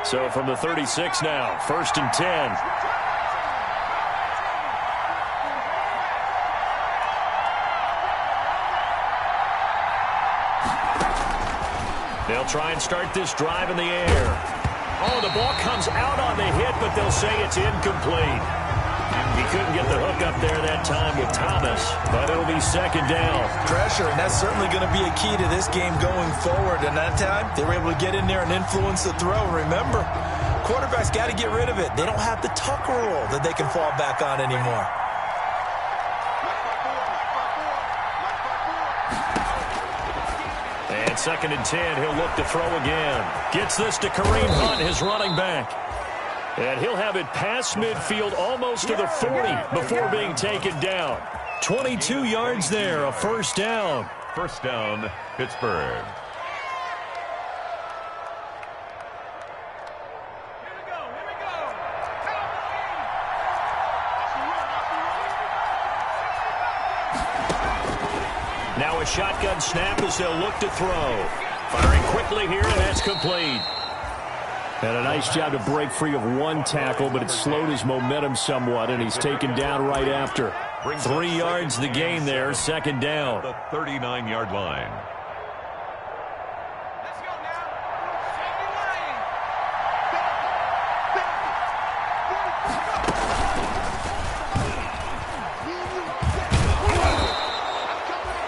So from the 36 now, 1st and 10. They'll try and start this drive in the air. Oh, the ball comes out on the hit, but they'll say it's incomplete. He couldn't get the hook up there that time with Thomas, but it'll be 2nd down. Pressure, and that's certainly going to be a key to this game going forward. And that time, they were able to get in there and influence the throw. Remember, quarterbacks got to get rid of it. They don't have the Tucker rule that they can fall back on anymore. And 2nd and 10, he'll look to throw again. Gets this to Kareem Hunt, his running back. And he'll have it past midfield almost to the 40 before being taken down. 22 yards there, a 1st down. 1st down, Pittsburgh. Now a shotgun snap as they'll look to throw. Firing quickly here, and that's complete. And a nice job to break free of one tackle, but it slowed his momentum somewhat, and he's taken down right after. 3 yards the gain there, 2nd down. The 39-yard line.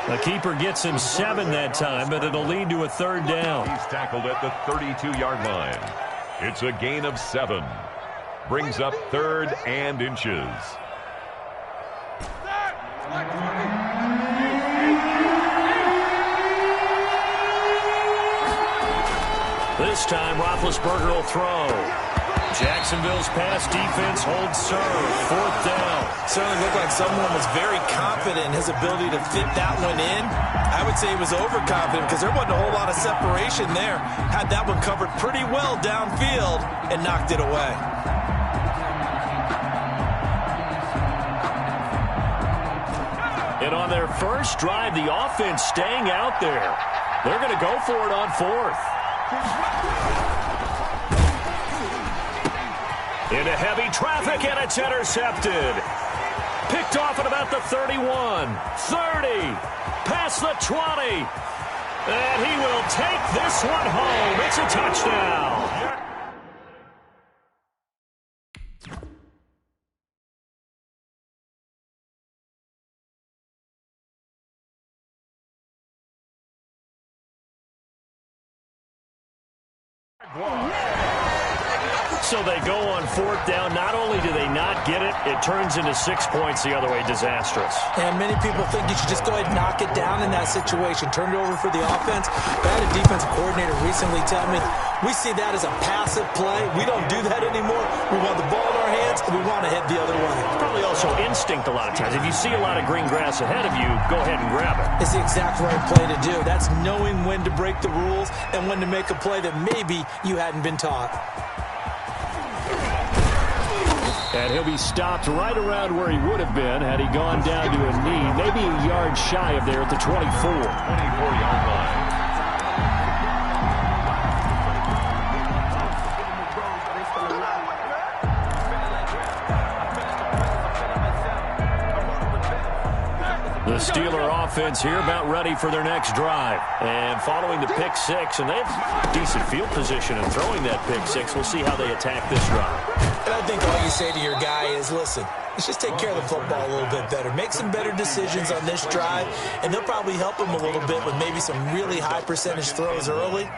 The keeper gets him 7 that time, but it'll lead to a 3rd down. He's tackled at the 32-yard line. It's a gain of 7. Brings up 3rd and inches. This time, Roethlisberger will throw. Jacksonville's pass defense holds serve. 4th down. Certainly looked like someone was very confident in his ability to fit that one in. I would say he was overconfident because there wasn't a whole lot of separation there. Had that one covered pretty well downfield and knocked it away. And on their first drive, the offense staying out there. They're going to go for it on 4th. Into heavy traffic, and it's intercepted. Picked off at about the 31, 30, past the 20. And he will take this one home. It's a touchdown. So they go on 4th down. Not only do they not get it, it turns into 6 points the other way. Disastrous. And many people think you should just go ahead and knock it down in that situation. Turn it over for the offense. I had a defensive coordinator recently tell me, we see that as a passive play. We don't do that anymore. We want the ball in our hands, and we want to head the other way. Probably also instinct a lot of times. If you see a lot of green grass ahead of you, go ahead and grab it. It's the exact right play to do. That's knowing when to break the rules and when to make a play that maybe you hadn't been taught. And he'll be stopped right around where he would have been had he gone down to a knee, maybe a yard shy of there at the 24. 24-yard line. The Steeler offense here about ready for their next drive. And following the pick 6, and they have decent field position in throwing that pick 6. We'll see how they attack this drive. And I think all you say to your guy is, listen, let's just take care of the football a little bit better. Make some better decisions on this drive, and they'll probably help him a little bit with maybe some really high percentage throws early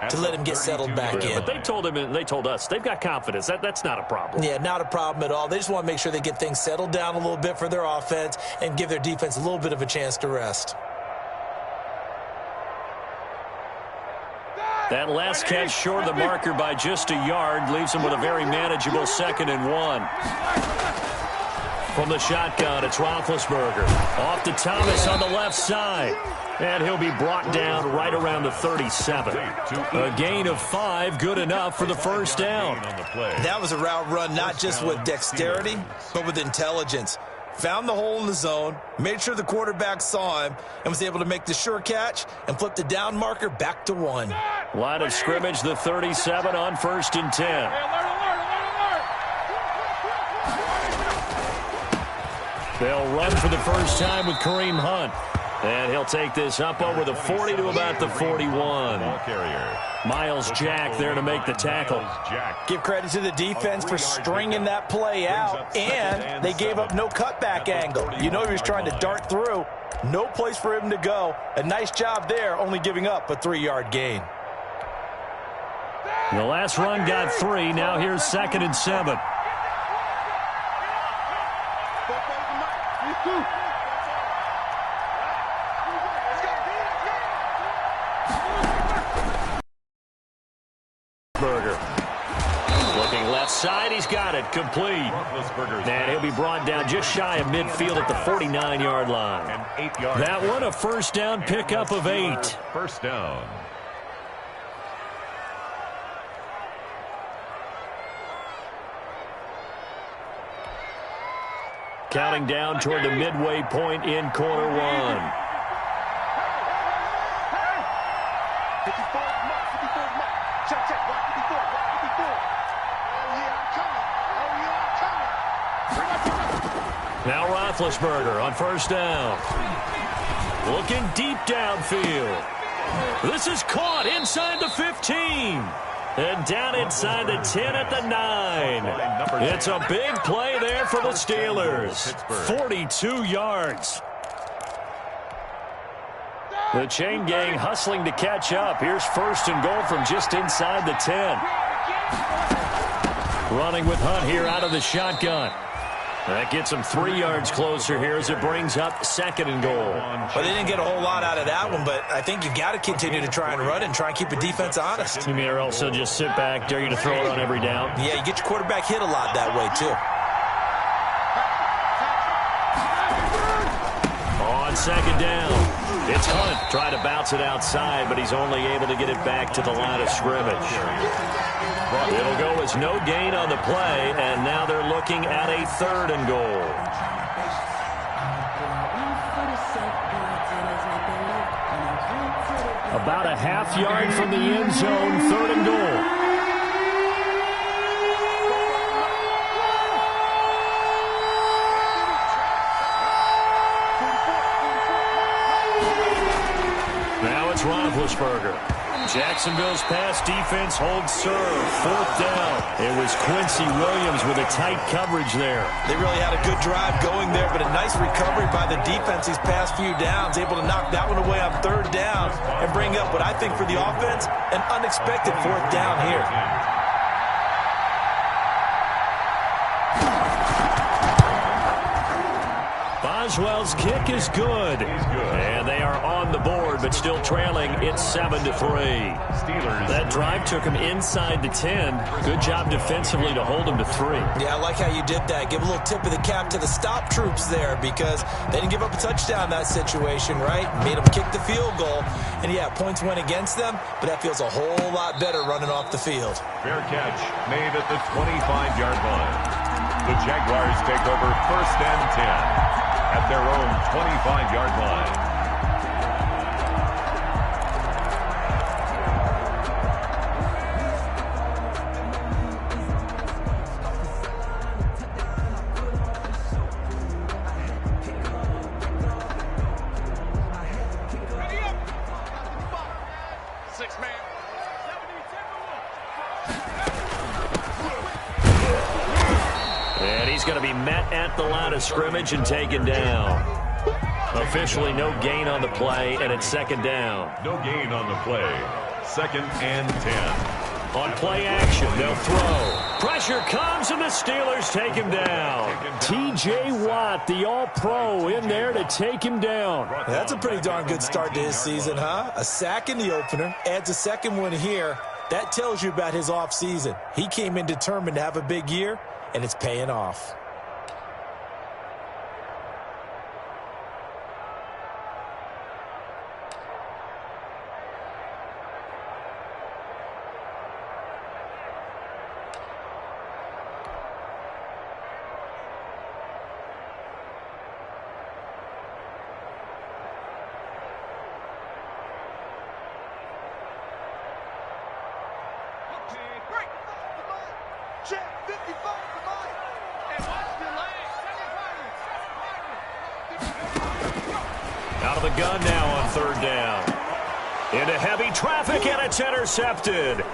to let him get settled back in. But they told him and they told us they've got confidence. That's not a problem. Yeah, not a problem at all. They just want to make sure they get things settled down a little bit for their offense and give their defense a little bit of a chance to rest. That last catch short of the marker by just a yard leaves him with a very manageable 2nd and 1. From the shotgun, it's Roethlisberger. Off to Thomas on the left side. And he'll be brought down right around the 37. A gain of 5, good enough for the 1st down. That was a route run not just with dexterity, but with intelligence. Found the hole in the zone, made sure the quarterback saw him, and was able to make the sure catch and flip the down marker back to 1. Line of scrimmage, the 37 on 1st and 10. They'll run for the first time with Kareem Hunt. And he'll take this up over the 40 to about the 41. Miles Jack there to make the tackle. Give credit to the defense for stringing that play out, and they gave up no cutback angle. You know he was trying to dart through. No place for him to go. A nice job there, only giving up a 3-yard gain. The last run got 3. Now here's 2nd and 7. Looking left side, he's got it, complete. And he'll be brought down just shy of midfield at the 49-yard line. That one a first down pickup of 8. First down. Counting down toward the midway point in quarter 1. Now Roethlisberger on first down. Looking deep downfield. This is caught inside the 15. And down inside the 10 at the 9. It's a big play there for the Steelers. 42 yards. The chain gang hustling to catch up. Here's 1st and goal from just inside the 10. Running with Hunt here out of the shotgun. That gets him 3 yards closer here as it brings up 2nd and goal. Well, they didn't get a whole lot out of that one, but I think you got to continue to try and run and try and keep the defense honest. You mean or else they'll just sit back, dare you to throw it on every down? Yeah, you get your quarterback hit a lot that way, too. On 2nd down, it's Hunt. Trying to bounce it outside, but he's only able to get it back to the line of scrimmage. It'll go as no gain on the play, and now they're looking at a 3rd and goal. About a half yard from the end zone, 3rd and goal. Now it's Roethlisberger. Jacksonville's pass defense holds serve. 4th down. It was Quincy Williams with a tight coverage there. They really had a good drive going there, but a nice recovery by the defense these past few downs, able to knock that one away on 3rd down and bring up what I think for the offense, an unexpected 4th down here. Boswell's kick is good. And they are on the board, but still trailing. It's 7-3. That drive took him inside the 10. Good job defensively to hold him to 3. Yeah, I like how you did that. Give a little tip of the cap to the stop troops there because they didn't give up a touchdown in that situation, right? Made them kick the field goal. And, yeah, points went against them, but that feels a whole lot better running off the field. Fair catch made at the 25-yard line. The Jaguars take over 1st and 10. At their own 25-yard line. He's going to be met at the line of scrimmage and taken down. Officially no gain on the play, and it's 2nd down. No gain on the play. 2nd and 10. On play action, they'll throw. Pressure comes, and the Steelers take him down. T.J. Watt, the All-Pro, in there to take him down. That's a pretty darn good start to his season, huh? A sack in the opener, adds a 2nd one here. That tells you about his offseason. He came in determined to have a big year, and it's paying off. Out of the gun now on third down. Into heavy traffic, and it's intercepted.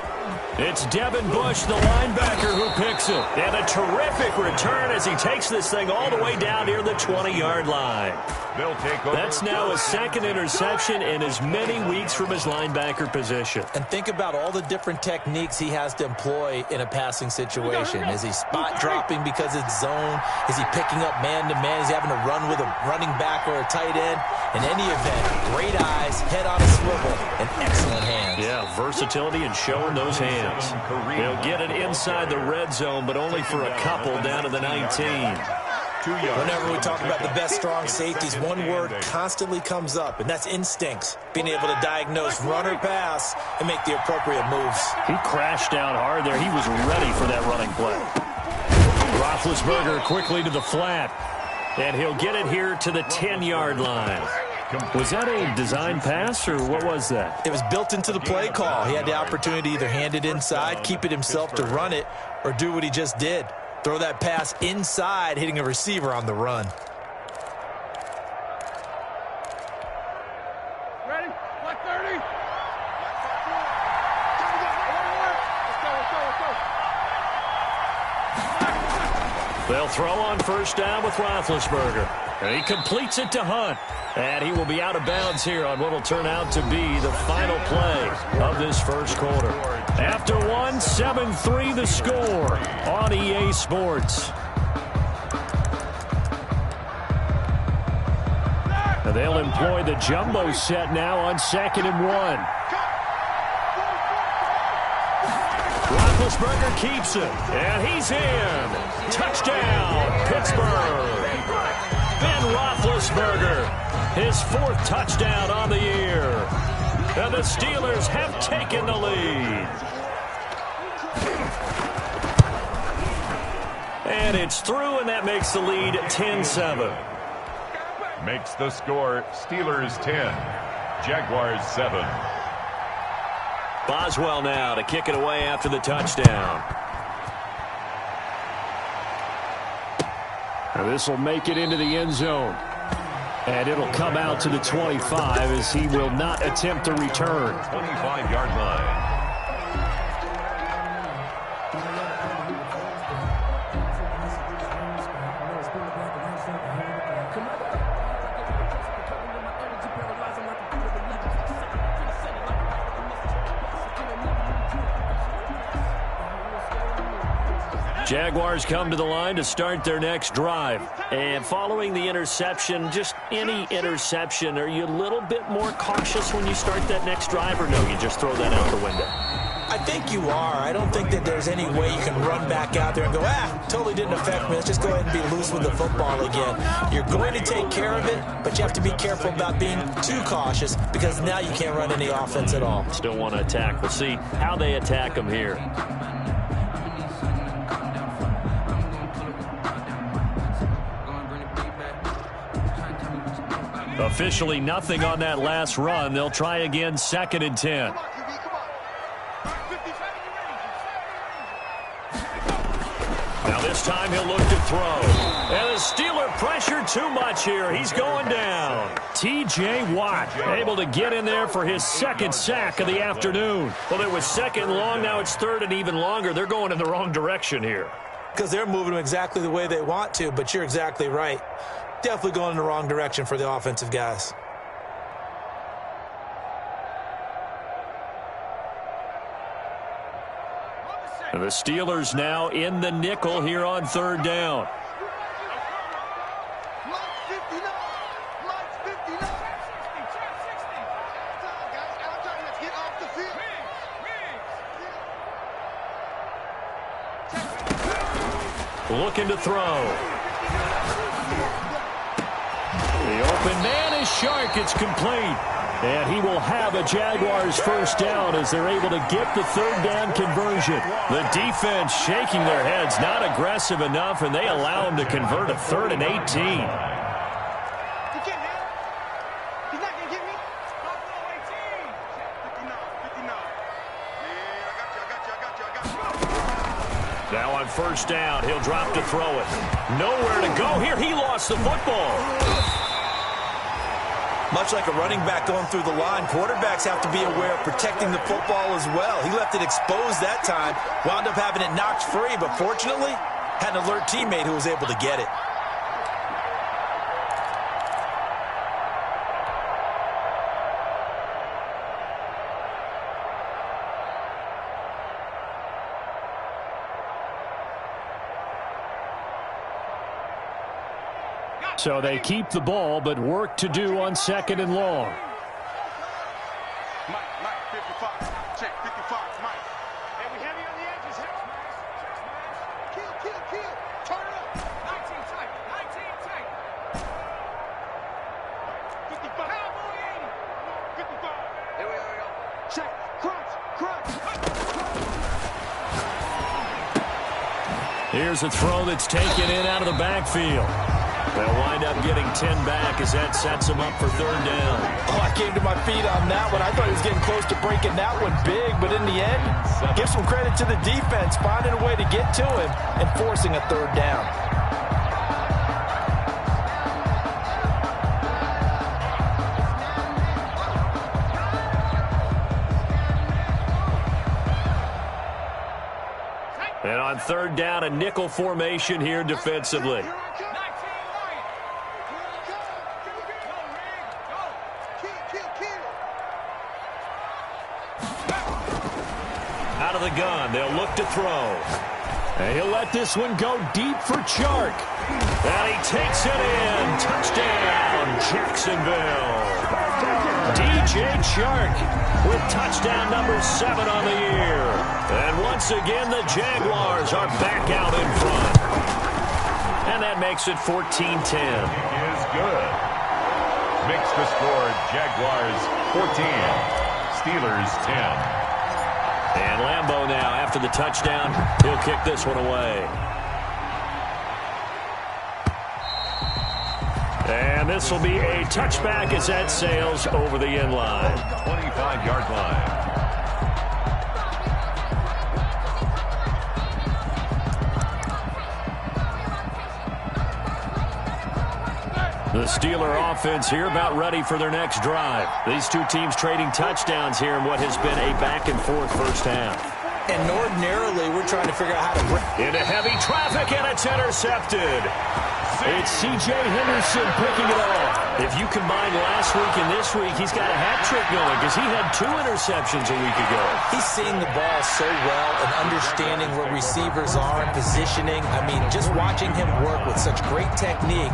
It's Devin Bush, the linebacker, who picks it. And a terrific return as he takes this thing all the way down near the 20-yard line. They'll take over. That's now his second interception in as many weeks from his linebacker position. And think about all the different techniques he has to employ in a passing situation. Is he spot dropping because it's zone? Is he picking up man-to-man? Is he having to run with a running back or a tight end? In any event, great eyes, head on a swivel, and excellent hands. Yeah, versatility and showing those hands. They'll get it inside the red zone, but only for a couple down to the 19. Whenever we talk about the best strong safeties, one word constantly comes up, and that's instincts. Being able to diagnose run or pass and make the appropriate moves. He crashed down hard there. He was ready for that running play. Roethlisberger quickly to the flat, and he'll get it here to the 10-yard line. Was that a design pass, or what was that? It was built into the play call. He had the opportunity to either hand it inside, keep it himself to run it, or do what he just did. Throw that pass inside, hitting a receiver on the run. Ready? 130. They'll throw on first down with Roethlisberger. And he completes it to Hunt. And he will be out of bounds here on what will turn out to be the final play of this first quarter. After one, 7-3 the score on EA Sports. And they'll employ the jumbo set now on 2nd and 1. Roethlisberger keeps it, and he's in. Touchdown, Pittsburgh. Ben Roethlisberger, his 4th touchdown on the year. And the Steelers have taken the lead. And it's through, and that makes the lead 10-7. Makes the score Steelers 10, Jaguars 7. Boswell now to kick it away after the touchdown. Now this will make it into the end zone. And it'll come out to the 25 as he will not attempt to return. 25-yard line. Jaguars come to the line to start their next drive. And following the interception, just any interception, are you a little bit more cautious when you start that next drive, or no, you just throw that out the window? I think you are. I don't think that there's any way you can run back out there and go, totally didn't affect me. Let's just go ahead and be loose with the football again. You're going to take care of it, but you have to be careful about being too cautious because now you can't run any offense at all. Still want to attack. We'll see how they attack them here. Officially nothing on that last run. They'll try again 2nd and 10. Now this time he'll look to throw. And the Steeler pressure too much here. He's going down. T.J. Watt able to get in there for his 2nd sack of the afternoon. Well, it was 2nd long. Now it's 3rd and even longer. They're going in the wrong direction here. Because they're moving them exactly the way they want to, but you're exactly right. Definitely going in the wrong direction for the offensive guys. And the Steelers now in the nickel here on 3rd down. Looking to throw. The open man is Shark. It's complete. And he will have a Jaguars first down as they're able to get the 3rd down conversion. The defense shaking their heads, not aggressive enough, and they allow him to convert a 3rd and 18. Now on first down, he'll drop to throw it. Nowhere to go here. He lost the football. Much like a running back going through the line, quarterbacks have to be aware of protecting the football as well. He left it exposed that time, wound up having it knocked free, but fortunately, had an alert teammate who was able to get it. So they keep the ball, but work to do on second and long. Mike, 55. Check, 55, Mike. Hey, we heavy on the edges. Kill. Turn it up. 19 tight. 55. Cowboy 80. 55. Here we go. Check. Crunch. Here's a throw that's taken in out of the backfield. They'll wind up getting 10 back as that sets them up for third down. Oh, I came to my feet on that one. I thought he was getting close to breaking that one big, but in the end, give some credit to the defense, finding a way to get to him and forcing a third down. And on third down, a nickel formation here defensively. Out of the gun, they'll look to throw. And he'll let this one go deep for Chark. And he takes it in. Touchdown, Jacksonville. DJ Chark with touchdown number 7 on the year. And once again, the Jaguars are back out in front. And that makes it 14-10. Is good. Makes the score Jaguars 14, Steelers 10. And Lambeau now, after the touchdown, he'll kick this one away. And this will be a touchback as that sails over the end line. 25-yard line. The Steeler offense here about ready for their next drive. These two teams trading touchdowns here in what has been a back-and-forth first half. And ordinarily, we're trying to figure out how to break into heavy traffic, and it's intercepted. It's C.J. Henderson picking it off. If you combine last week and this week, he's got a hat trick going because he had 2 interceptions a week ago. He's seeing the ball so well and understanding where receivers are and positioning. I mean, just watching him work with such great technique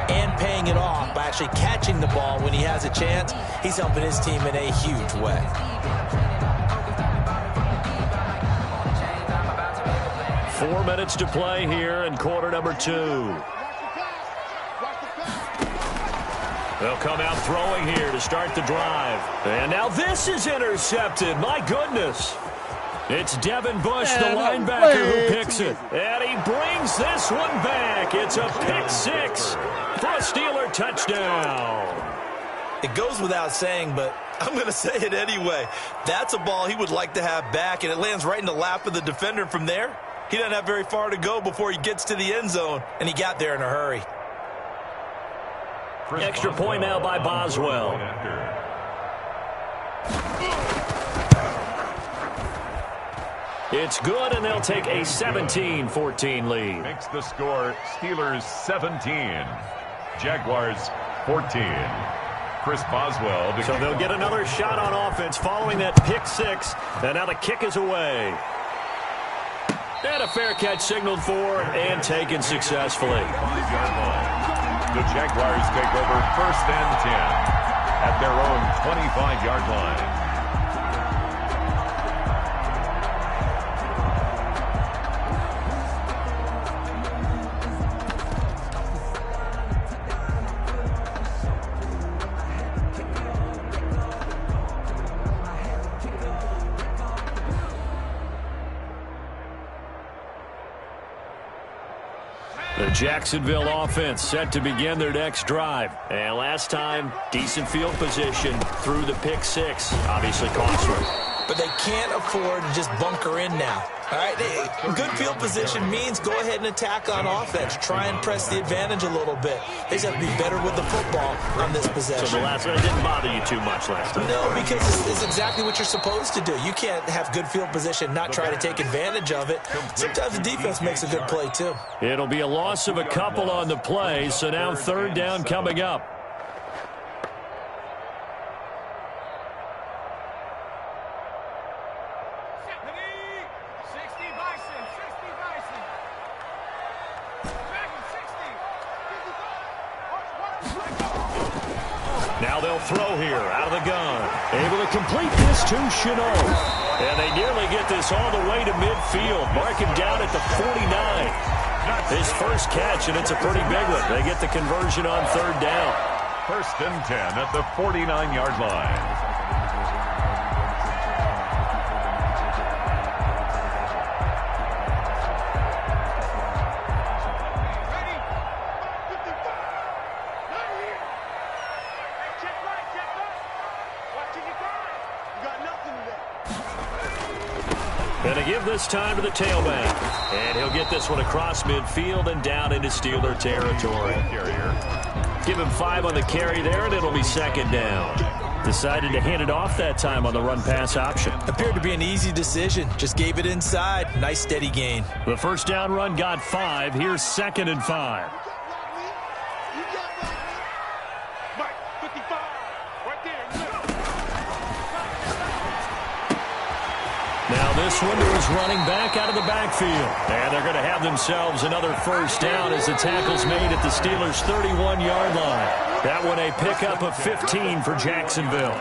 and paying it off by actually catching the ball when he has a chance, he's helping his team in a huge way. Four minutes to play here in quarter number 2. They'll come out throwing here to start the drive. And now this is intercepted. My goodness. It's Devin Bush, the linebacker, who picks it. And he brings this one back. It's a pick 6 for a Steeler touchdown. It goes without saying, but I'm going to say it anyway. That's a ball he would like to have back, and it lands right in the lap of the defender. From there, he doesn't have very far to go before he gets to the end zone, and he got there in a hurry. Extra point now by Boswell. It's good, and they'll take a 17-14 lead. Makes the score Steelers 17, Jaguars 14. Chris Boswell. So they'll get another shot on offense following that pick 6, and now the kick is away. And a fair catch signaled for and taken successfully. The Jaguars take over first and 10 at their own 25-yard line. The Jacksonville offense set to begin their next drive. And last time, decent field position through the pick 6. Obviously costly. But they can't afford to just bunker in now. All right, good field position means go ahead and attack on offense. Try and press the advantage a little bit. They just have to be better with the football on this possession. So the last one didn't bother you too much last time? No, because it's exactly what you're supposed to do. You can't have good field position, not try to take advantage of it. Sometimes the defense makes a good play, too. It'll be a loss of a couple on the play, so now third down coming up. Now they'll throw here out of the gun. Able to complete this to Chenault. And they nearly get this all the way to midfield. Mark him down at the 49. His first catch, and it's a pretty big one. They get the conversion on third down. First and 10 at the 49-yard line. Going to give this time to the tailback. And he'll get this one across midfield and down into Steeler territory. Give him 5 on the carry there, and it'll be second down. Decided to hand it off that time on the run-pass option. Appeared to be an easy decision. Just gave it inside. Nice, steady gain. The first down run got 5. Here's second and 5. Now this one is running back out of the backfield. And they're going to have themselves another first down as the tackle's made at the Steelers' 31-yard line. That one a pickup of 15 for Jacksonville.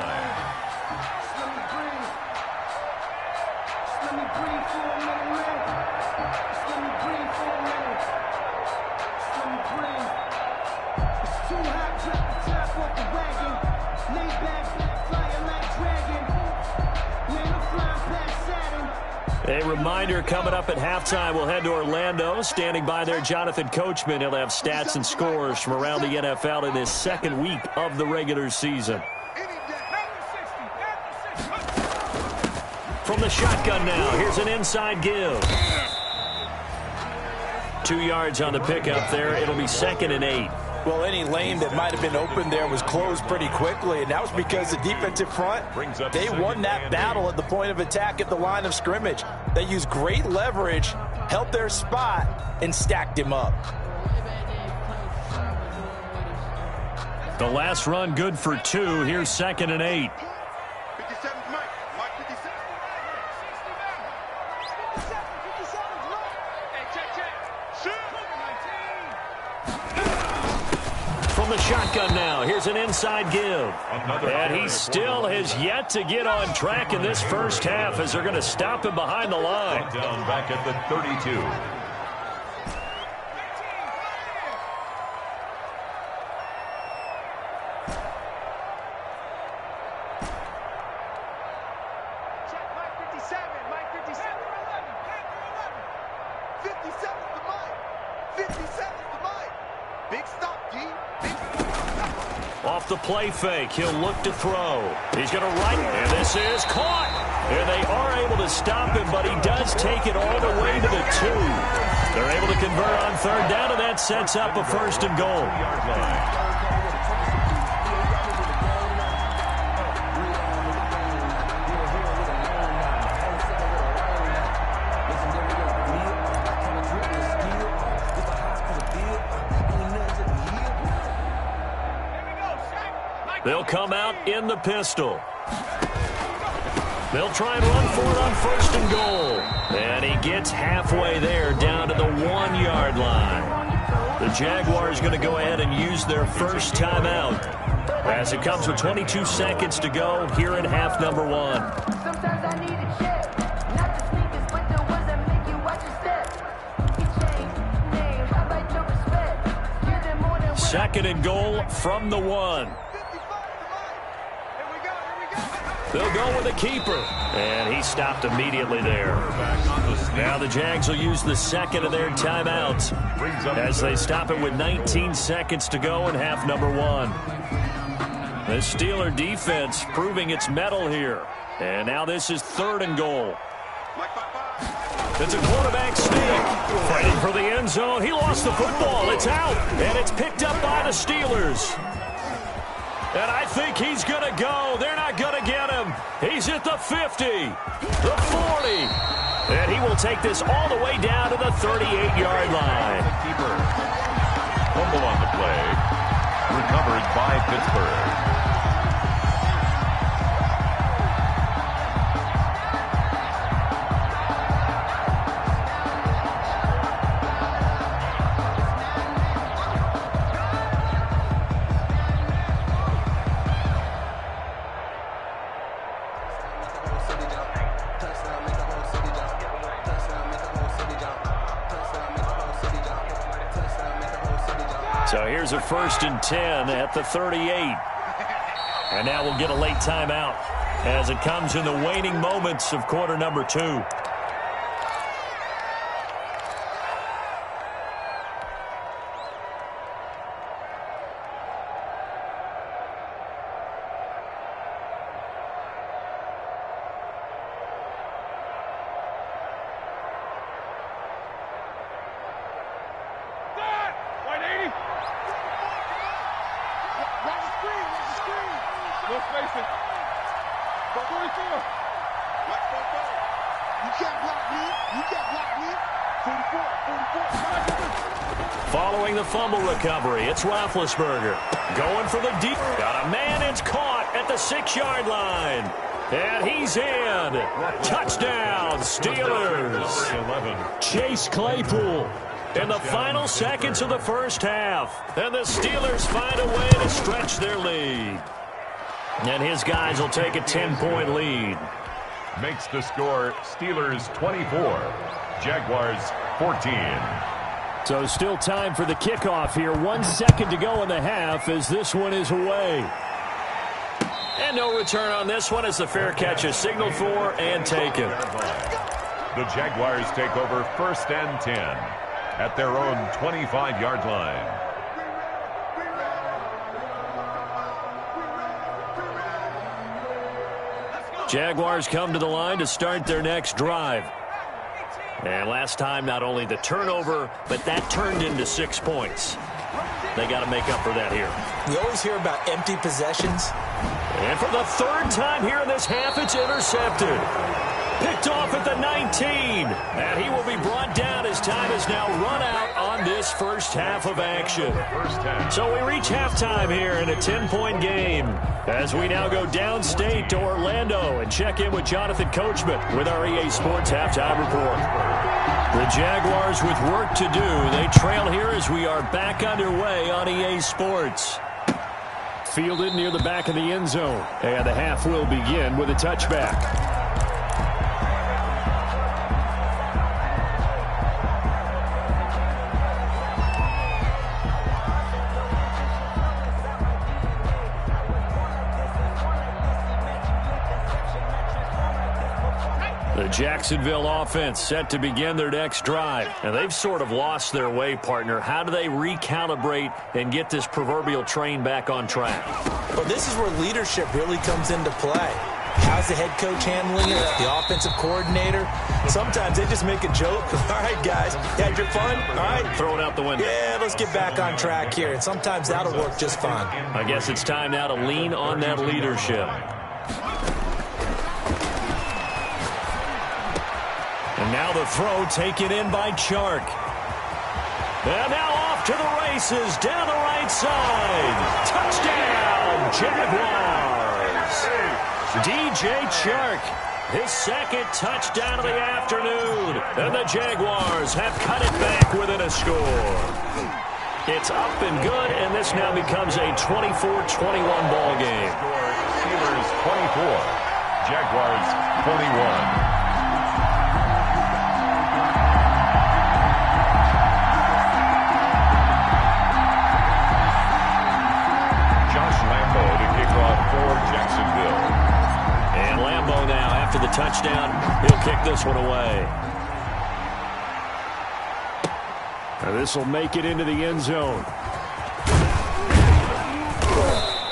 A reminder, coming up at halftime, we'll head to Orlando. Standing by there, Jonathan Coachman. He'll have stats and scores from around the NFL in his second week of the regular season. From the shotgun now, here's an inside give. 2 yards on the pickup there. It'll be second and 8. Well, any lane that might have been open there was closed pretty quickly, and that was because the defensive front, they won that battle at the point of attack at the line of scrimmage. They used great leverage, held their spot, and stacked him up. The last run good for 2. Here's second and 8. From the shotgun now, here's an inside give. And he still has yet to get on track in this first half as they're going to stop him behind the line. Down back at the 32. Off the play fake, he'll look to throw. He's going to right, and this is caught. And they are able to stop him, but he does take it all the way to the 2. They're able to convert on third down, and that sets up a first and goal. They'll come out in the pistol. They'll try and run for it on first and goal. And he gets halfway there down to the 1-yard line. The Jaguars going to go ahead and use their first timeout as it comes with 22 seconds to go here in half number 1. Second and goal from the 1. They'll go with a keeper. And he stopped immediately there. Now the Jags will use the second of their timeouts as they stop it with 19 seconds to go in half number 1. The Steeler defense proving its mettle here. And now this is third and goal. It's a quarterback sneak. Fighting for the end zone. He lost the football. It's out. And it's picked up by the Steelers. And I think he's going to go. They're not going to get him. He's at the 50, the 40. And he will take this all the way down to the 38-yard line. Fumble on the play. Recovered by Pittsburgh. So here's a 1st and 10 at the 38. And now we'll get a late timeout as it comes in the waning moments of quarter number 2. Following the fumble recovery, it's Roethlisberger. Going for the deep. Got a man, it's caught at the 6-yard line. And he's in. Touchdown, Steelers. Chase Claypool in the final seconds of the first half. And the Steelers find a way to stretch their lead. And his guys will take a 10-point lead. Makes the score Steelers 24, Jaguars 14. So still time for the kickoff here. 1 second to go in the half as this one is away. And no return on this one as the fair catch is signaled for and taken. The Jaguars take over 1st and 10 at their own 25-yard line. Jaguars come to the line to start their next drive. And last time, not only the turnover, but that turned into 6 points. They got to make up for that here. We always hear about empty possessions. And for the 3rd time here in this half, it's intercepted. Picked off at the 19. And he will be brought down as time is now run out on this first half of action. So we reach halftime here in a 10-point game as we now go downstate to Orlando and check in with Jonathan Coachman with our EA Sports Halftime Report. The Jaguars with work to do. They trail here as we are back underway on EA Sports. Fielded near the back of the end zone. And the half will begin with a touchback. The Jacksonville offense set to begin their next drive. And they've sort of lost their way, partner. How do they recalibrate and get this proverbial train back on track? Well, this is where leadership really comes into play. How's the head coach handling it? The offensive coordinator? Sometimes they just make a joke. All right, guys, you had your fun? All right. Throw it out the window. Yeah, let's get back on track here. And sometimes that'll work just fine. I guess it's time now to lean on that leadership. And now the throw taken in by Chark. And now off to the races down the right side. Touchdown, Jaguars. DJ Chark, his 2nd touchdown of the afternoon. And the Jaguars have cut it back within a score. It's up and good, and this now becomes a 24-21 ball game. Steelers 24, Jaguars 21. And Lambeau now, after the touchdown, he'll kick this one away. Now this will make it into the end zone.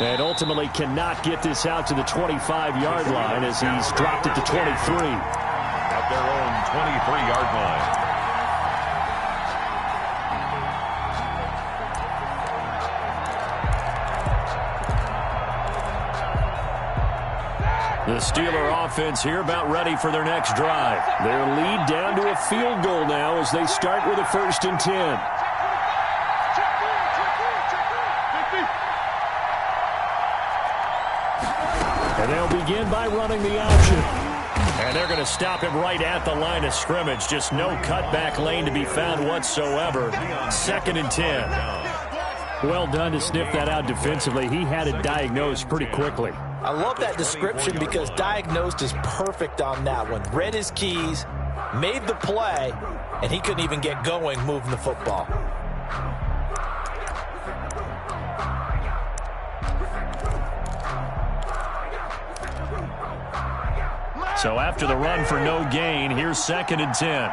And ultimately cannot get this out to the 25-yard line as he's dropped it to 23. At at their own 23-yard line. The Steeler offense here about ready for their next drive. Their lead down to a field goal now as they start with a 1st and 10. And they'll begin by running the option. And they're going to stop him right at the line of scrimmage. Just no cutback lane to be found whatsoever. 2nd and 10. Well done to sniff that out defensively. He had it diagnosed pretty quickly. I love that description because diagnosed is perfect on that one. Read his keys, made the play, and he couldn't even get going moving the football. So after the run for no gain, here's 2nd and 10.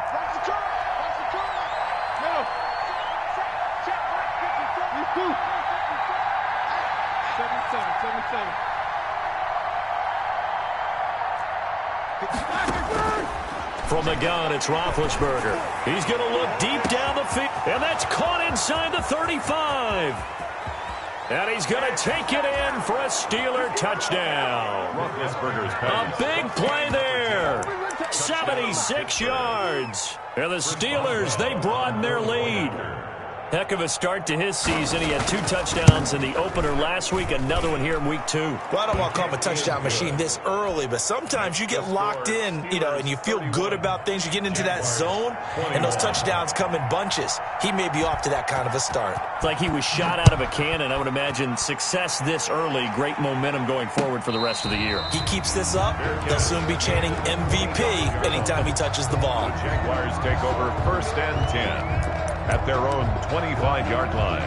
From the gun, it's Roethlisberger. He's going to look deep down the field, and that's caught inside the 35. And he's going to take it in for a Steeler touchdown. Roethlisberger's A pass. big play there. 76 yards. And the Steelers, they broaden their lead. Heck of a start to his season. He had 2 touchdowns in the opener last week, another one here in week 2. Well, I don't want to call him a touchdown machine this early, but sometimes you get locked in, and you feel good about things. You get into that zone, and those touchdowns come in bunches. He may be off to that kind of a start. It's like he was shot out of a cannon. I would imagine success this early, great momentum going forward for the rest of the year. He keeps this up, they'll soon be chanting MVP anytime he touches the ball. The Jaguars take over 1st and 10 at their own 25-yard line.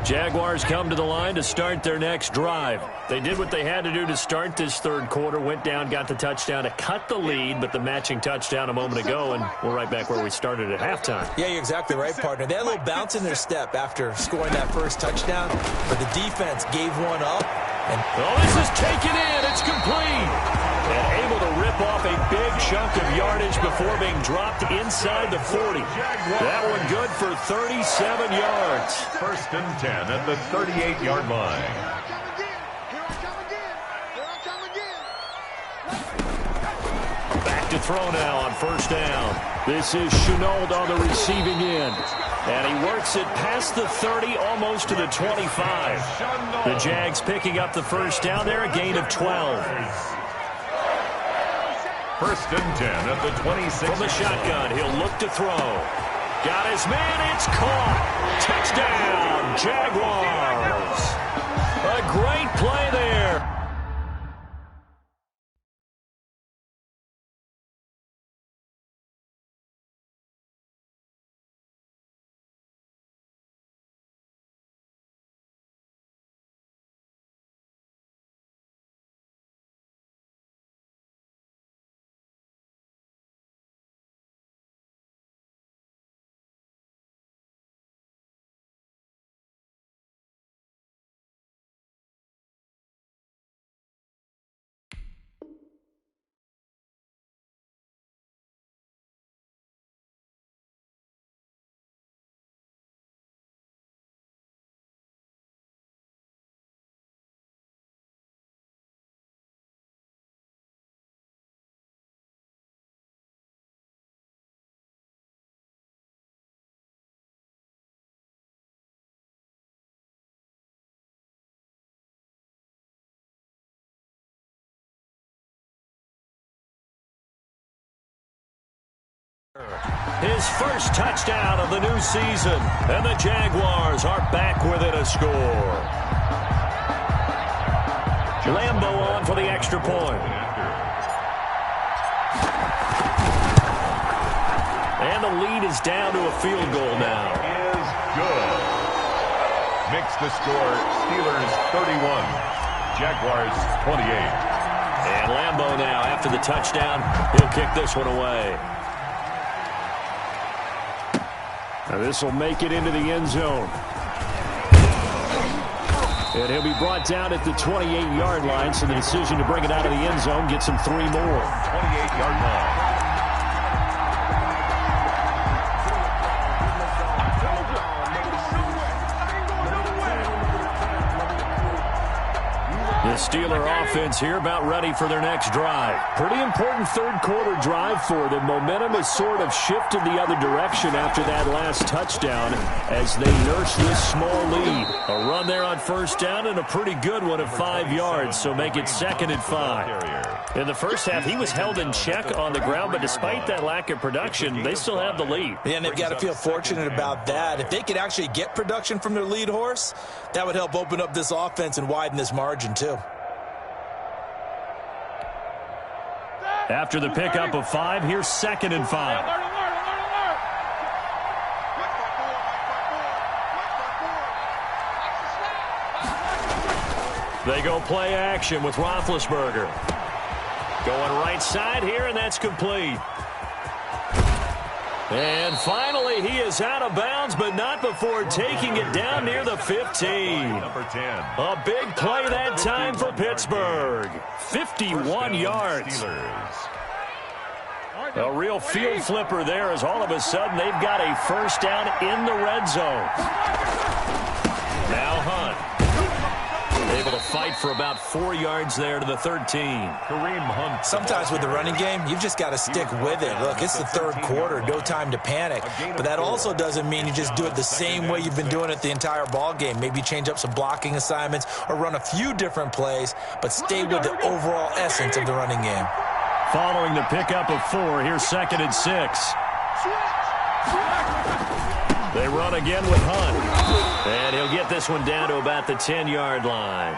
Jaguars come to the line to start their next drive. They did what they had to do to start this 3rd quarter, went down, got the touchdown to cut the lead, but the matching touchdown a moment ago, and we're right back where we started at halftime. Yeah, you're exactly right, partner. They had a little bounce in their step after scoring that first touchdown, but the defense gave one up. This is taken in. It's complete. And able to rip off a big chunk of yardage before being dropped inside the 40. That one good for 37 yards. 1st and 10 at the 38-yard line. Back to throw now on 1st down. This is Chenault on the receiving end. And he works it past the 30, almost to the 25. The Jags picking up the 1st down there, a gain of 12. 1st and 10 at the 26. From the shotgun, he'll look to throw. Got his man, it's caught. Touchdown, Jaguars. A great play there. His 1st touchdown of the new season, and the Jaguars are back within a score. Lambeau on for the extra point. And the lead is down to a field goal now. Is good. Makes the score Steelers 31, Jaguars 28. And Lambeau now, after the touchdown, he'll kick this one away. Now this will make it into the end zone. And he'll be brought down at the 28-yard line, so the decision to bring it out of the end zone gets him 3 more. 28-yard line. The Steeler offense here about ready for their next drive. Pretty important third-quarter drive for them. Momentum has sort of shifted the other direction after that last touchdown as they nurse this small lead. A run there on first down and a pretty good one of 5 yards, so make it 2nd and 5. In the first half, he was held in check on the ground, but despite that lack of production, they still have the lead. Yeah, and they've got to feel fortunate about that. If they could actually get production from their lead horse, that would help open up this offense and widen this margin too. After the pickup of 5, here's 2nd and 5. They go play action with Roethlisberger. Going right side here, and that's complete. And finally, he is out of bounds, but not before taking it down near the 15. Number 10. A big play that time for Pittsburgh. 51 yards. A real field flipper there as all of a sudden they've got a first down in the red zone. Now Hunt. Able to fight for about 4 yards there to the 13. Kareem Hunt. Sometimes with the running game, you've just got to stick with it. Look, it's the third quarter, no time to panic. But that also doesn't mean you just do it the same way you've been doing it the entire ball game. Maybe change up some blocking assignments or run a few different plays, but stay with the overall essence of the running game. Following the pickup of 4, here's 2nd and 6. They run again with Hunt. And he'll get this one down to about the 10-yard line.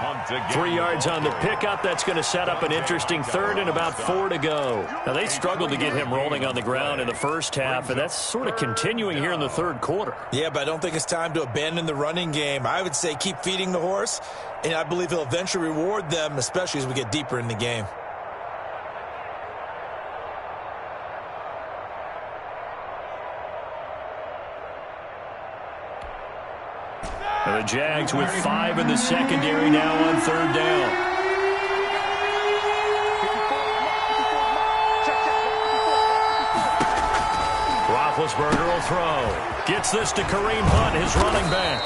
3 yards on the pickup. That's going to set up an interesting third and about 4 to go. Now, they struggled to get him rolling on the ground in the first half, and that's sort of continuing here in the third quarter. Yeah, but I don't think it's time to abandon the running game. I would say keep feeding the horse, and I believe he'll eventually reward them, especially as we get deeper in the game. The Jags with 5 in the secondary now on 3rd down. Roethlisberger will throw. Gets this to Kareem Hunt, his running back.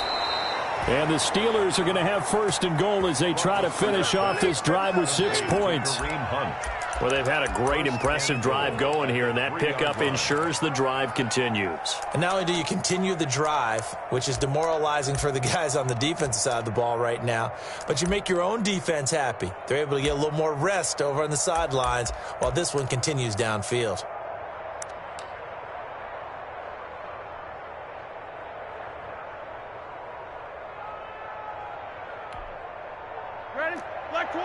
And the Steelers are going to have 1st and goal as they try to finish off this drive with 6 points. Kareem Hunt. Well, they've had a great, impressive drive going here, and that pickup ensures the drive continues. And not only do you continue the drive, which is demoralizing for the guys on the defensive side of the ball right now, but you make your own defense happy. They're able to get a little more rest over on the sidelines while this one continues downfield. Ready? Black 20.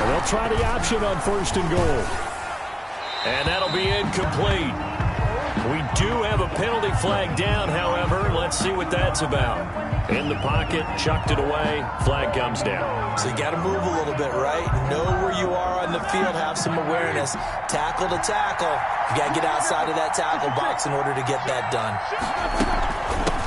They'll try the option on 1st and goal. And that'll be incomplete. We do have a penalty flag down, however. Let's see what that's about. In the pocket, chucked it away, flag comes down. So you got to move a little bit, right? Know where you are on the field, have some awareness. Tackle to tackle. You got to get outside of that tackle box in order to get that done.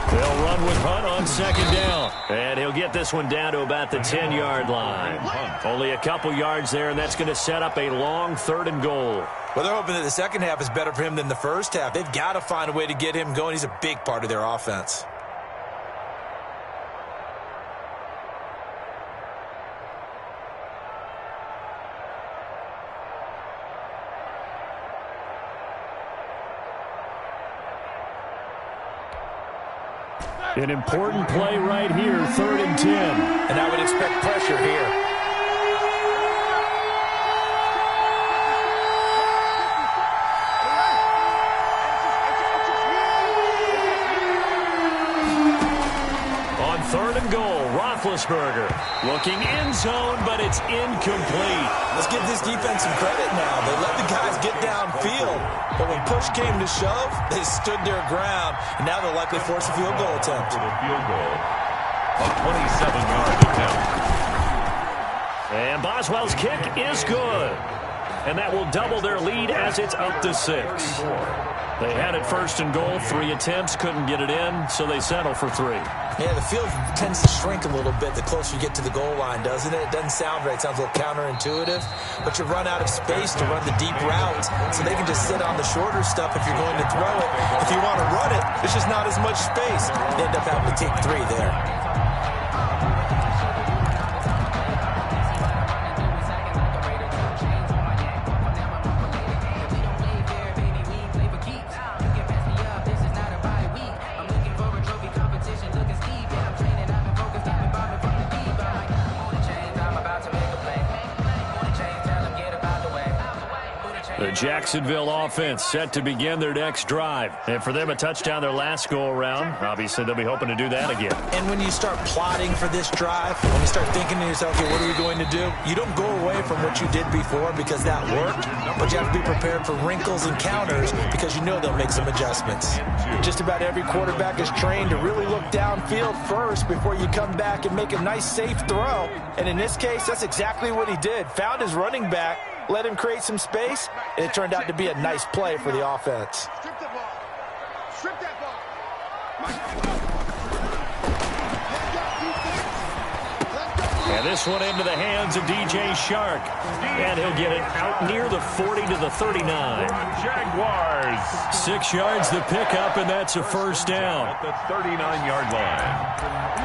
They'll run with Hunt on 2nd down. And he'll get this one down to about the 10-yard line. Only a couple yards there, and that's going to set up a long 3rd and goal. Well, they're hoping that the second half is better for him than the first half. They've got to find a way to get him going. He's a big part of their offense. An important play right here, 3rd and 10. And I would expect pressure here. On 3rd and goal, Roethlisberger looking end zone, but it's incomplete. Let's give this defense some credit now. They let the guys get downfield, but when push came to shove, they stood their ground, and now they'll likely force a field goal attempt. For the field goal. A 27-yard attempt. And Boswell's kick is good. and that will double their lead as it's up to 6. They had it first and goal, 3 attempts, couldn't get it in, so they settle for 3. Yeah, the field tends to shrink a little bit the closer you get to the goal line, doesn't it? It doesn't sound right. It sounds a little counterintuitive. But you run out of space to run the deep routes, so they can just sit on the shorter stuff if you're going to throw it. If you want to run it, there's just not as much space. They end up having to take 3 there. The Jacksonville offense set to begin their next drive. And for them, a touchdown their last go-around. Obviously, they'll be hoping to do that again. And when you start plotting for this drive, when you start thinking to yourself, okay, what are we going to do? You don't go away from what you did before because that worked, but you have to be prepared for wrinkles and counters because you know they'll make some adjustments. Just about every quarterback is trained to really look downfield first before you come back and make a nice, safe throw. And in this case, that's exactly what he did. Found his running back, let him create some space, and it turned out to be a nice play for the offense. Strip the ball. Strip that ball. And this one into the hands of DJ Shark. And he'll get it out near the 40 to the 39. Jaguars. 6 yards the pickup, and that's a first down. At the 39-yard line.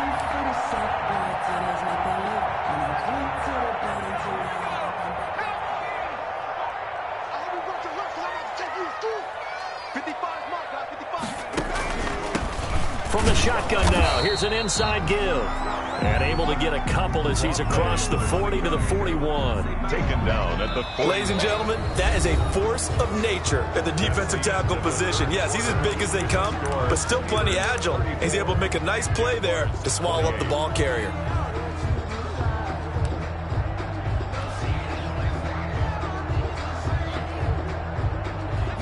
From the shotgun now, here's an inside give. And able to get a couple as he's across the 40 to the 41. Taken down at the 40. Ladies and gentlemen, that is a force of nature at the defensive tackle position. Yes, he's as big as they come, but still plenty agile. He's able to make a nice play there to swallow up the ball carrier.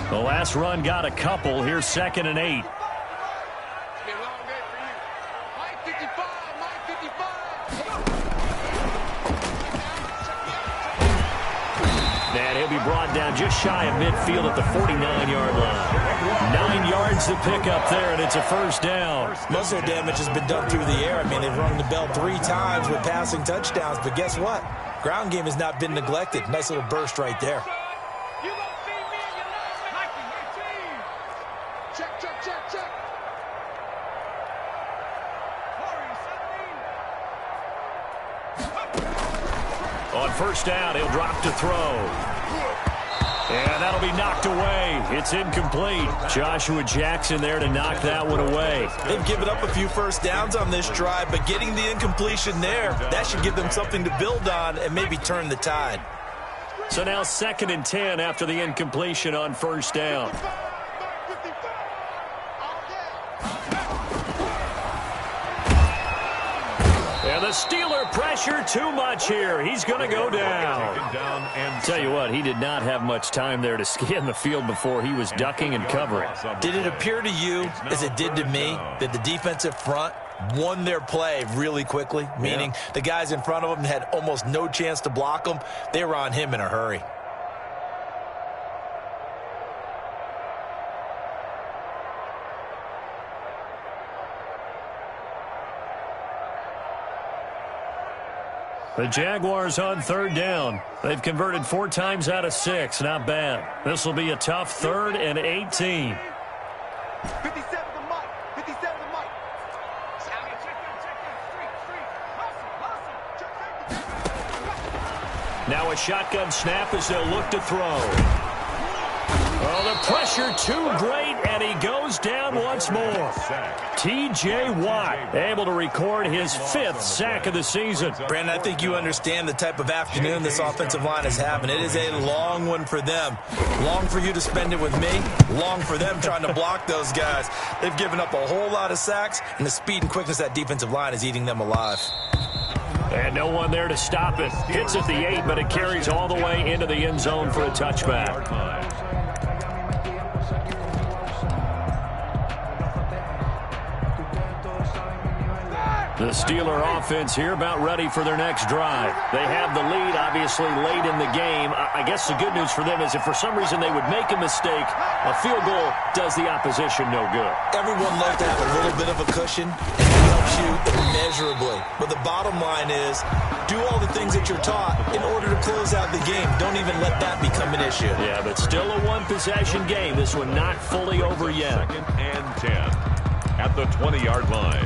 The last run got a couple. Here's 2nd and 8. And he'll be brought down just shy of midfield at the 49-yard line. 9 yards to pick up there, and it's a first down. Muscle damage has been done through the air. I mean, they've rung the bell 3 times with passing touchdowns, but guess what? Ground game has not been neglected. Nice little burst right there. On first down, he'll drop to throw. And that'll be knocked away. It's incomplete. Joshua Jackson there to knock that one away. They've given up a few first downs on this drive, but getting the incompletion there, that should give them something to build on and maybe turn the tide. So now 2nd and 10 after the incompletion on first down. And the Steeler pressure too much here. He's going to go down. Tell you what, he did not have much time there to scan the field before he was ducking and covering. Did it appear to you, as it did to me, that the defensive front won their play really quickly? Meaning the guys in front of them had almost no chance to block them. They were on him in a hurry. The Jaguars on 3rd down. They've converted 4 times out of 6. Not bad. This will be a tough 3rd and 18. 57 to Mike. 57 to Mike. Now a shotgun snap as they'll look to throw. Oh, the pressure too great, and he goes down once more. T.J. Watt able to record his 5th sack of the season. Brandon, I think you understand the type of afternoon this offensive line is having. It is a long one for them. Long for you to spend it with me. Long for them trying to block those guys. They've given up a whole lot of sacks, and the speed and quickness of that defensive line is eating them alive. And no one there to stop it. Hits at the 8, but it carries all the way into the end zone for a touchback. The Steeler offense here about ready for their next drive. They have the lead, obviously, late in the game. I guess the good news for them is if for some reason they would make a mistake, a field goal does the opposition no good. Everyone loves to have a little bit of a cushion, and it helps you immeasurably. But the bottom line is, do all the things that you're taught in order to close out the game. Don't even let that become an issue. Yeah, but still a one-possession game. This one not fully over yet. 2nd and 10 at the 20-yard line.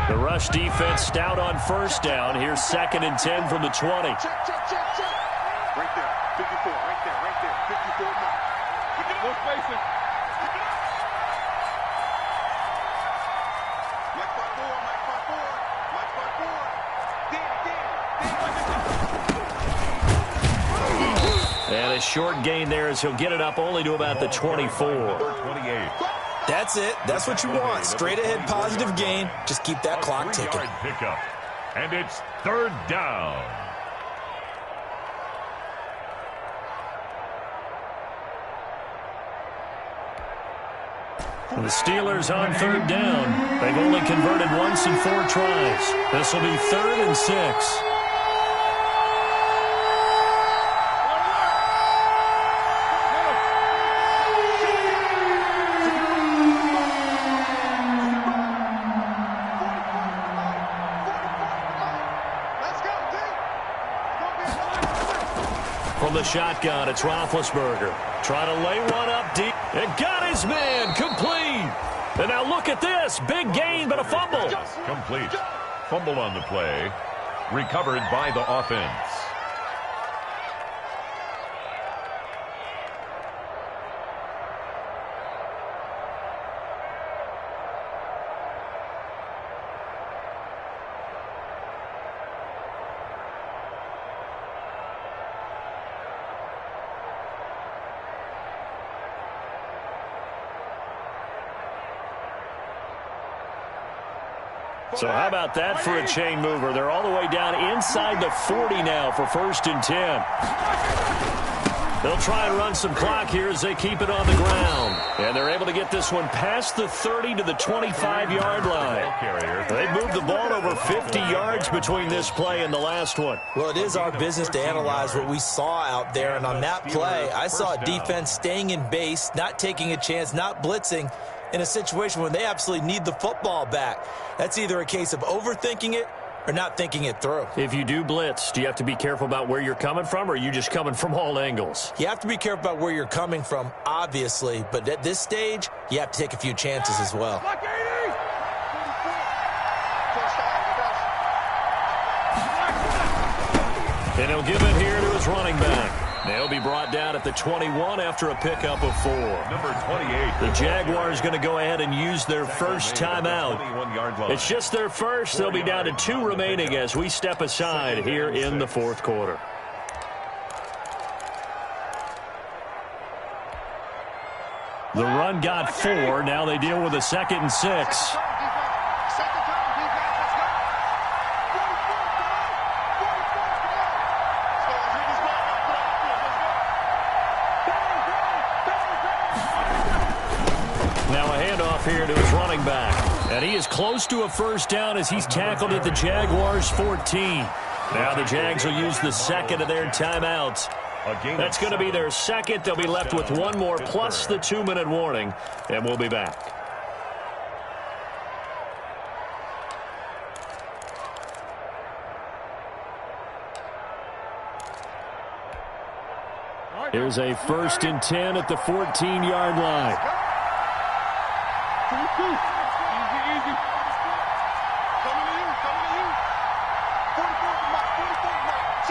The rush defense stout on first down. Here's 2nd and 10 from the 20. Check. Right there. 54. Right there. 54 mark. No spacing. Mike 5-4. And a short gain there as he'll get it up only to about the 24. 28. That's it. That's what you want. Straight ahead positive gain. Just keep that clock ticking. 3-yard pickup. And it's 3rd down. The Steelers on 3rd down. They've only converted once in 4 tries. This will be 3rd and 6. From the shotgun, it's Roethlisberger. Trying to lay one up deep. And got his man complete. And now look at this. Big gain, but a fumble. Complete. Fumble on the play. Recovered by the offense. So how about that for a chain mover? They're all the way down inside the 40 now for 1st and 10. They'll try and run some clock here as they keep it on the ground. And they're able to get this one past the 30 to the 25-yard line. They've moved the ball over 50 yards between this play and the last one. Well, it is our business to analyze what we saw out there. And on that play, I saw a defense staying in base, not taking a chance, not blitzing, in a situation where they absolutely need the football back. That's either a case of overthinking it or not thinking it through. If you do blitz, do you have to be careful about where you're coming from, or are you just coming from all angles? You have to be careful about where you're coming from, obviously, but at this stage, you have to take a few chances as well. And he'll give it here to his running back. They'll be brought down at the 21 after a pickup of 4. Number 28. The Jaguars going to go ahead and use their first timeout. It's just their first. They'll be down to 2 remaining as we step aside here in the 4th quarter. The run got 4. Now they deal with a 2nd and 6. Here to his running back. And he is close to a first down as he's tackled at the Jaguars' 14. Now the Jags will use the 2nd of their timeouts. That's going to be their 2nd. They'll be left with 1 more plus the 2-minute warning. And we'll be back. Here's a 1st and 10 at the 14-yard line. Easy. Coming to you. 44 mark.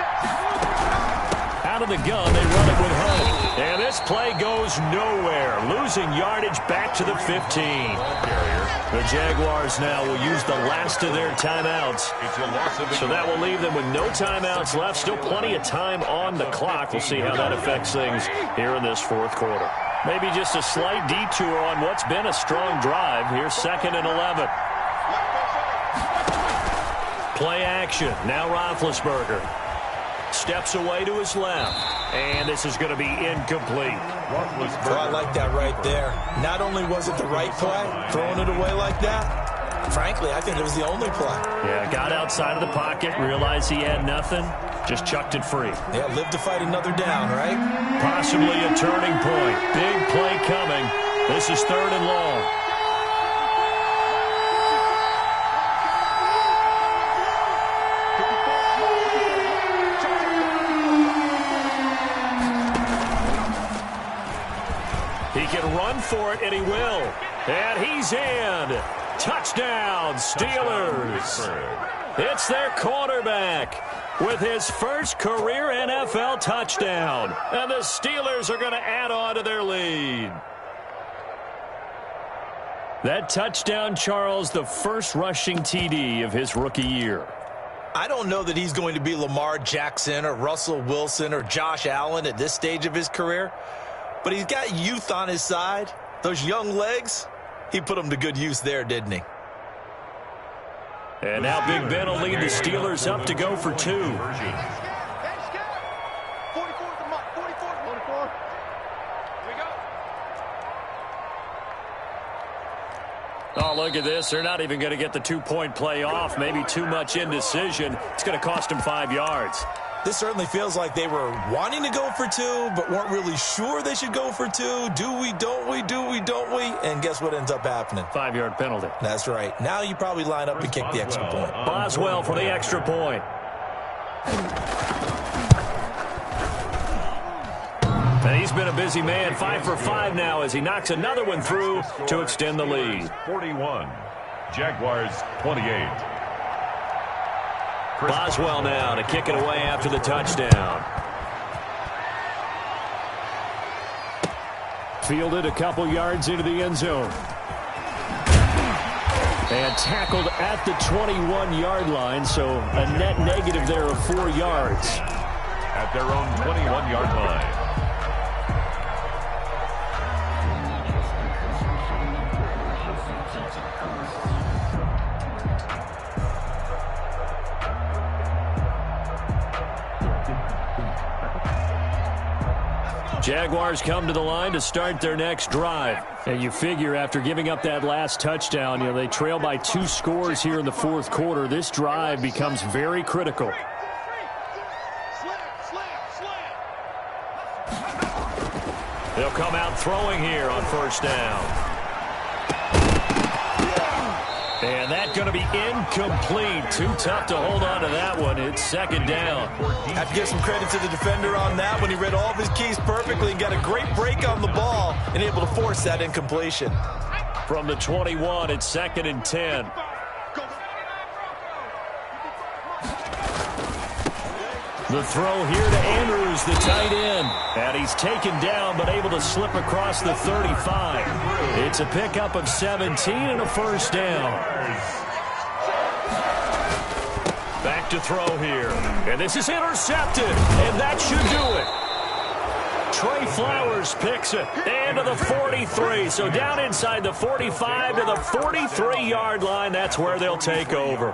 Out of the gun, they run it with Hunt. And this play goes nowhere. Losing yardage back to the 15. The Jaguars now will use the last of their timeouts. So that will leave them with no timeouts left. Still plenty of time on the clock. We'll see how that affects things here in this 4th quarter. Maybe just a slight detour on what's been a strong drive. Here's 2nd and 11. Play action. Now Roethlisberger. steps away to his left. And this is going to be incomplete. Oh, I like that right there. Not only was it the right play, throwing it away like that, frankly, I think it was the only play. Yeah, got outside of the pocket, realized he had nothing, just chucked it free. Yeah, live to fight another down, right? Possibly a turning point. Big play coming. This is 3rd and long. He can run for it, and he will. And he's in. Touchdown, Steelers. It's their quarterback with his first career NFL touchdown. And the Steelers are going to add on to their lead. That touchdown, Charles, the first rushing TD of his rookie year. I don't know that he's going to be Lamar Jackson or Russell Wilson or Josh Allen at this stage of his career, but he's got youth on his side. Those young legs, he put them to good use there, didn't he? And now Big Ben will lead the Steelers up to go for 2. Oh, look at this. They're not even going to get the 2-point play off. Maybe too much indecision. It's going to cost them 5 yards. This certainly feels like they were wanting to go for 2, but weren't really sure they should go for 2. Do we, don't we, do we, don't we? And guess what ends up happening? 5-yard penalty. That's right. Now you probably line up and kick the extra point. Boswell for the extra point. And he's been a busy man. 5 for 5 now as he knocks another one through to extend the lead. 41. Jaguars 28. Boswell now to kick it away after the touchdown. Fielded a couple yards into the end zone. And tackled at the 21-yard line, so a net negative there of 4 yards. At their own 21-yard line. Jaguars come to the line to start their next drive. And you figure after giving up that last touchdown, they trail by 2 scores here in the 4th quarter. This drive becomes very critical. They'll come out throwing here on 1st down. And that's going to be incomplete. Too tough to hold on to that one. It's 2nd down. Have to give some credit to the defender on that when he read all of his keys perfectly and got a great break on the ball and able to force that incompletion. From the 21, it's 2nd and 10. The throw here to Andrews, the tight end. And he's taken down but able to slip across the 35. It's a pickup of 17 and a 1st down. Back to throw here. And this is intercepted. And that should do it. Trey Flowers picks it. And to the 43. So down inside the 45 to the 43-yard line. That's where they'll take over.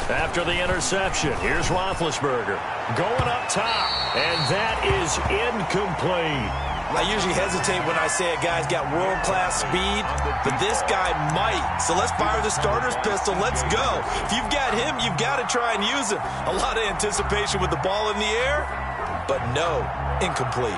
After the interception, here's Roethlisberger going up top, and that is incomplete. I usually hesitate when I say a guy's got world-class speed, but this guy might. So let's fire the starter's pistol. Let's go. If you've got him, you've got to try and use him. A lot of anticipation with the ball in the air, but no, incomplete.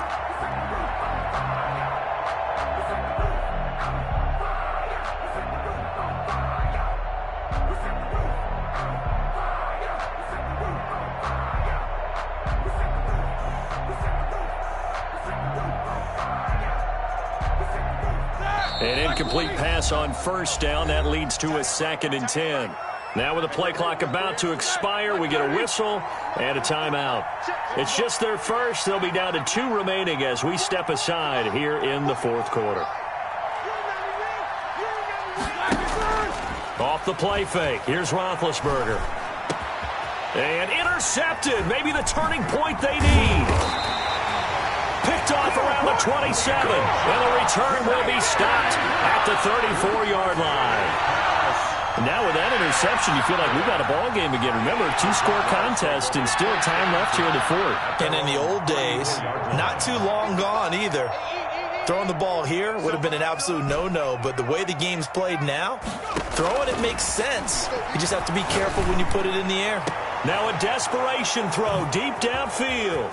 An incomplete pass on first down. That leads to a 2nd and 10. Now with the play clock about to expire, we get a whistle and a timeout. It's just their first. They'll be down to 2 remaining as we step aside here in the 4th quarter. Off the play fake. Here's Roethlisberger. And intercepted. Maybe the turning point they need. Picked off around the 27. And the return will be stopped at the 34-yard line. Now with that interception, you feel like we've got a ball game again. Remember, 2-score contest and still time left here in the 4th. And in the old days, not too long gone either, throwing the ball here would have been an absolute no-no. But the way the game's played now, throwing it makes sense. You just have to be careful when you put it in the air. Now a desperation throw deep downfield.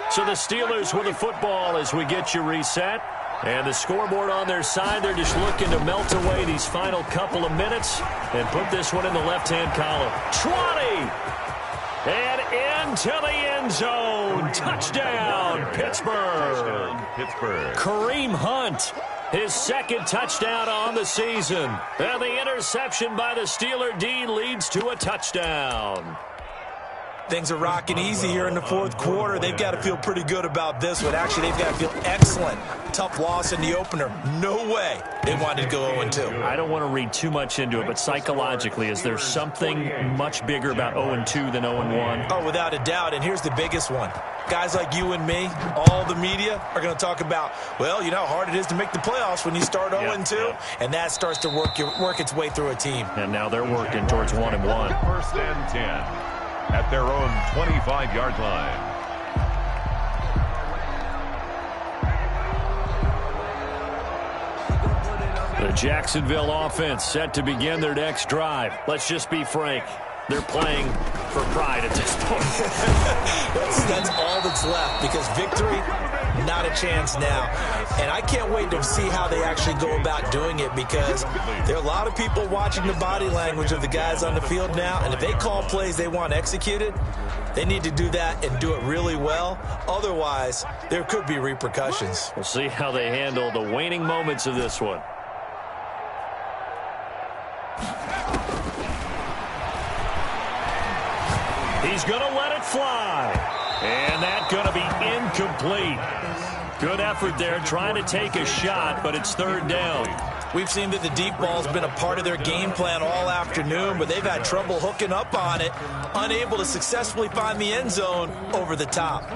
So the Steelers with the football as we get you reset. And the scoreboard on their side, they're just looking to melt away these final couple of minutes and put this one in the left-hand column. 20! And into the end zone. Touchdown, Pittsburgh. Kareem Hunt, his 2nd touchdown on the season. And the interception by the Steeler D leads to a touchdown. Things are rocking easy here in the 4th quarter. They've got to feel pretty good about this one. Actually, they've got to feel excellent. Tough loss in the opener. No way they wanted to go 0-2. I don't want to read too much into it, but psychologically, is there something much bigger about 0-2 than 0-1? Oh, without a doubt, and here's the biggest one. Guys like you and me, all the media, are going to talk about, well, you know how hard it is to make the playoffs when you start 0-2, and that starts to work its way through a team. And now they're working towards 1-1. 1st and 10. At their own 25-yard line. The Jacksonville offense set to begin their next drive. Let's just be frank. They're playing for pride at this point. That's all that's left, because victory, not a chance now. And I can't wait to see how they actually go about doing it, because there are a lot of people watching the body language of the guys on the field now, and if they call plays they want executed, they need to do that and do it really well. Otherwise, there could be repercussions. We'll see how they handle the waning moments of this one. He's going to let it fly. And that's going to be incomplete. Good effort there trying to take a shot, but it's 3rd down. We've seen that the deep ball's been a part of their game plan all afternoon, but they've had trouble hooking up on it, unable to successfully find the end zone over the top.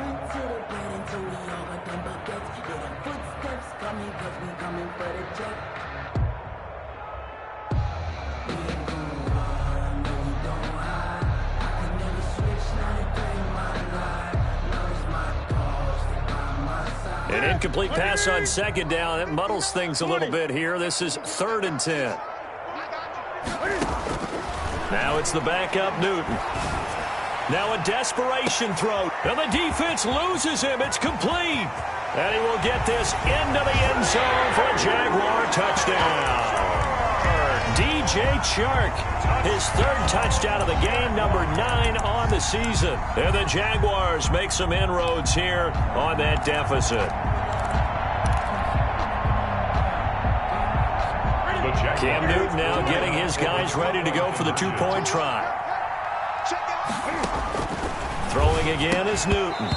An incomplete pass on 2nd down. It muddles things a little bit here. This is 3rd and 10. Now it's the backup Newton. Now a desperation throw. And the defense loses him. It's complete. And he will get this into the end zone for a Jaguar touchdown. DJ Chark, his 3rd touchdown of the game, number 9 on the season. And the Jaguars make some inroads here on that deficit. Cam Newton now getting his guys ready to go for the 2-point try. Throwing again is Newton.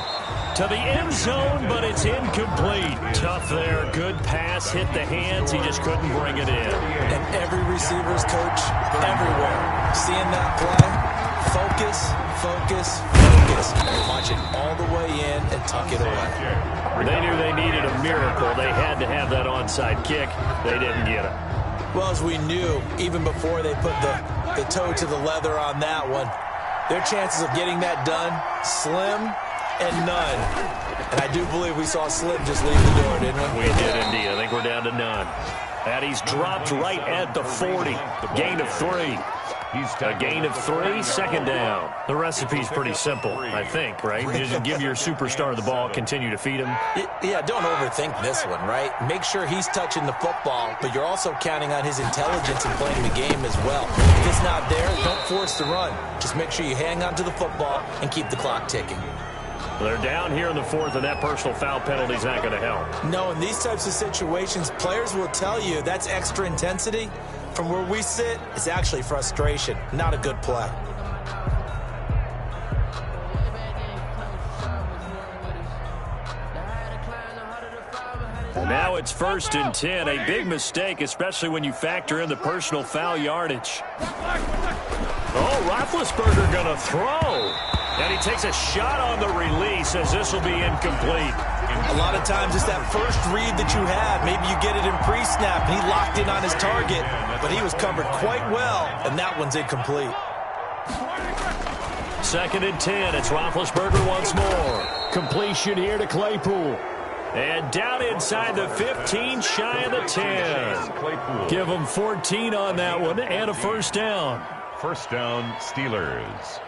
To the end zone, but it's incomplete. Tough there. Good pass. Hit the hands. He just couldn't bring it in. And every receiver's coach everywhere, seeing that play, focus, focus, focus. Watch it all the way in and tuck it away. They knew they needed a miracle. They had to have that onside kick. They didn't get it. Well, as we knew, even before they put the toe to the leather on that one, their chances of getting that done, slim and none. And I do believe we saw Slim just leave the door, didn't we? We did indeed. I think we're down to none. And he's dropped right at the 40. Gain of 3. He's A gain of 3, second down. The recipe's pretty simple, I think, right? You just give your superstar the ball, continue to feed him. Yeah, don't overthink this one, right? Make sure he's touching the football, but you're also counting on his intelligence in playing the game as well. If it's not there, don't force the run. Just make sure you hang on to the football and keep the clock ticking. They're down here in the 4th, and that personal foul penalty's not going to help. No, in these types of situations, players will tell you that's extra intensity. From where we sit, it's actually frustration, not a good play. Now it's 1st and 10, a big mistake, especially when you factor in the personal foul yardage. Oh, Roethlisberger going to throw. And he takes a shot on the release as this will be incomplete. A lot of times it's that first read that you have. Maybe you get it in pre-snap, and he locked in on his target, but he was covered quite well, and that one's incomplete. 2nd and 10, it's Roethlisberger once more. Completion here to Claypool. And down inside the 15, shy of the 10. Give him 14 on that one and a first down. First down, Steelers.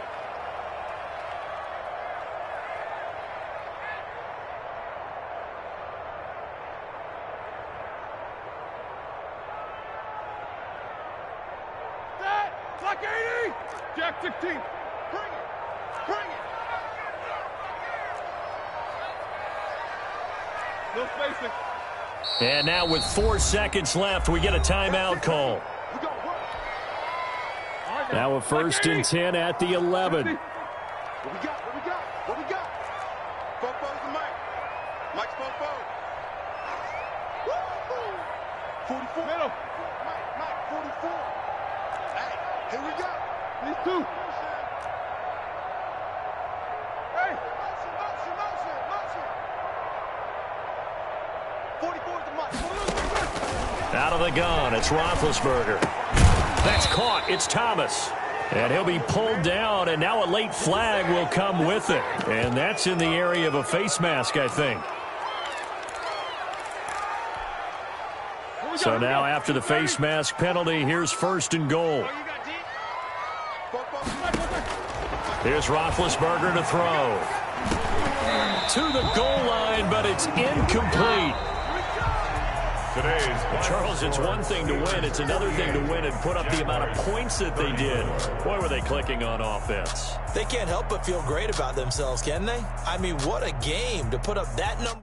Clock 80! Jack 16. Bring it. Bring it. No spacing. And now with 4 seconds left, we get a timeout call. Now a 1st and 10 at the 11. What we got? What we got? What we got? Fofo's the Mike. Mike's Fofo. 44. Middle. Mike, 44. Hey, here we go. These two. Hey. Motion. 44 is the Mike. Out of the gun, it's Roethlisberger. That's caught. It's Thomas. And he'll be pulled down, and now a late flag will come with it. And that's in the area of a face mask, I think. So now after the face mask penalty, here's 1st and goal. Here's Roethlisberger to throw. To the goal line, but it's incomplete. Charles, it's one thing to win. It's another thing to win and put up the amount of points that they did. Boy, were they clicking on offense. They can't help but feel great about themselves, can they? I mean, what a game to put up that number.